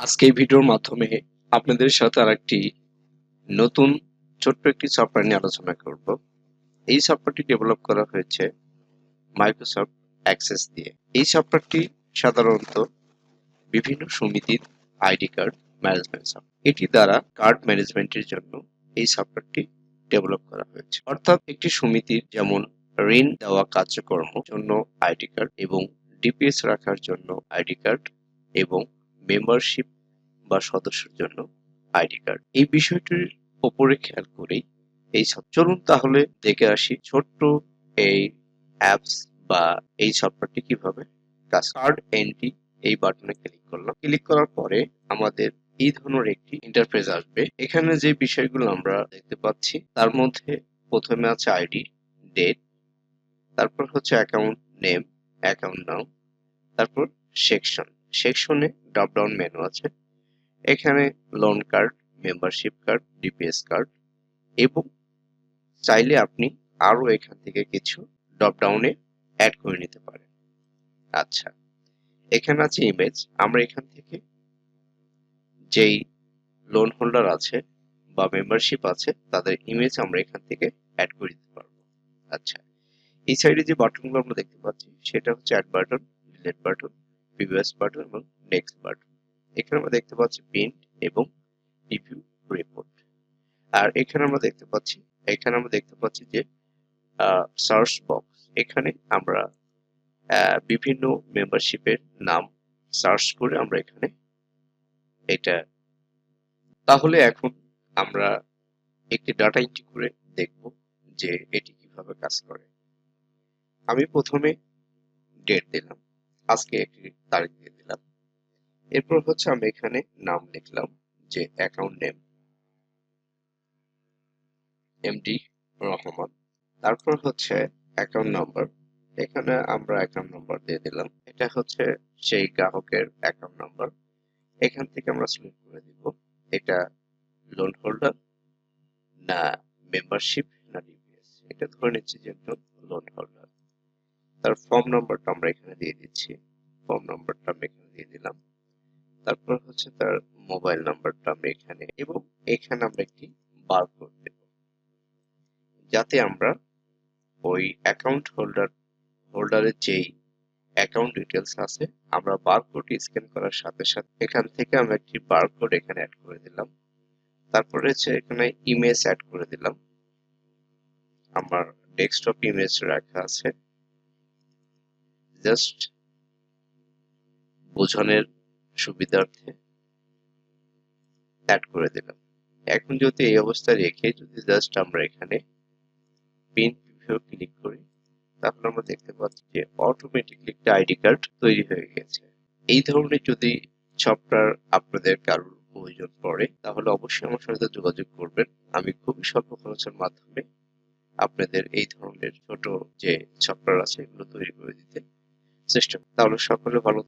আজকে এই ভিডিওর মাধ্যমে আপনাদের সাথে আরেকটি নতুন ছোট্ট একটি সফটওয়্যার নিয়ে আলোচনা করব। এই সফটওয়্যারটি ডেভেলপ করা হয়েছে মাইক্রোসফট অ্যাক্সেস দিয়ে। এই সফটওয়্যারটি সাধারণত বিভিন্ন সমিতির আইডি কার্ড ম্যানেজমেন্ট সফটওয়্যার। এটি দ্বারা কার্ড ম্যানেজমেন্টের জন্য এই সফটওয়্যারটি ডেভেলপ করা হয়েছে। অর্থাৎ একটি সমিতির যেমন ঋণ দেওয়া কার্যক্রম জন্য আইডি কার্ড এবং ডিপিএস রাখার জন্য আইডি কার্ড এবং মেম্বারশিপ বা সদস্যের জন্য আইডি কার্ড, এই বিষয়টির উপরে খেয়াল করেই এই সব। চলুন তাহলে দেখে আসি ছোট্ট এই অ্যাপস বা এই সফটওয়্যারটি কিভাবে কাজ। কার্ড এন্ট্রি এই বাটনে ক্লিক করলাম। ক্লিক করার পরে আমাদের এই ধরনের একটি ইন্টারফেস আসবে। এখানে যে বিষয়গুলো আমরা দেখতে পাচ্ছি তার মধ্যে প্রথমে আছে আইডি, ডেট, তারপর হচ্ছে অ্যাকাউন্ট নেম, অ্যাকাউন্ট নাম, তারপর সেকশন। সেকশনে ড্রপ ডাউন মেনু আছে। এখানে loan card, membership card, DPS card এবং চাইলে আপনি আরো এখান থেকে কিছু ড্রপ ডাউনে অ্যাড করে নিতে পারেন। আচ্ছা, এখানে আছে ইমেজ। আমরা এখান থেকে যেই লোন হোল্ডার আছে বা মেম্বারশিপ আছে তাদের ইমেজ আমরা এখান থেকে অ্যাড করে দিতে পারবো। আচ্ছা, এই সাইডে যে বাটনগুলো আমরা দেখতে পাচ্ছি সেটা হচ্ছে add button, delete button, previous button এবং নেক্সট বাটন। এখানে আমরা দেখতে পাচ্ছি প্রিন্ট এবং রিভিউ রিপোর্ট। আর এখানে আমরা দেখতে পাচ্ছি যে সার্চ বক্স। এখানে আমরা বিভিন্ন মেম্বারশিপের নাম সার্চ করে আমরা এখানে এটা। তাহলে এখন আমরা একটি ডাটা এন্ট্রি করে দেখব যে এটি কিভাবে কাজ করে। আমি প্রথমে ডেট দিলাম, আজকে একটি তারিখ দিয়ে দিলাম। এরপর হচ্ছে আমি এখানে নাম লিখলাম যে অ্যাকাউন্ট নেম এমডি রহমান। তারপর হচ্ছে অ্যাকাউন্ট নাম্বার। এখানে আমরা অ্যাকাউন্ট নাম্বার দিয়ে দিলাম। এটা হচ্ছে সেই গ্রাহকের অ্যাকাউন্ট নাম্বার। এখান থেকে আমরা সিলেক্ট করে দিব এটা লোন হোল্ডার না মেম্বারশিপ না ডিপিএস। এটা ধরে নিচ্ছি যে একজন লোন হোল্ডার। তার ফর্ম নাম্বারটা আমরা এখানে দিয়ে দিচ্ছি। ফর্ম নাম্বারটা আমরা এখানে দিয়ে দিলাম। তারপর হচ্ছে তার মোবাইল নাম্বারটা আমরা এখানে, এবং এখানে আমরা একটি বারকোড দেব যাতে আমরা ওই অ্যাকাউন্ট হোল্ডারের যেই অ্যাকাউন্ট ডিটেলস আছে আমরা বারকোড স্ক্যান করার সাথে সাথে এখান থেকে আমরা একটি বারকোড এখানে অ্যাড করে দিলাম। তারপরে হচ্ছে এখানে ইমেজ অ্যাড করে দিলাম। আমার ডেস্কটপ ইমেজ রাখা আছে, জাস্ট বোঝানোর সুবিধার্থে অ্যাড করে দিলাম। এখন যদি এই অবস্থায় রেখে যদি জাস্ট আমরা এখানে প্রিন্ট প্রিভিউ ক্লিক করি তাহলে আমরা দেখতে পাচ্ছি যে অটোমেটিকলি একটা আইডি কার্ড তৈরি হয়ে গেছে। এই ধরনের যদি সফটওয়্যার আপনাদের কারোর প্রয়োজন পড়ে তাহলে অবশ্যই আমার সাথে যোগাযোগ করবেন। আমি খুবই স্বল্প খরচের মাধ্যমে আপনাদের এই ধরনের ছোট যে সফটওয়্যার আছে এগুলো তৈরি করে দিতে চেষ্টা করব। তাহলে সকলে ভালো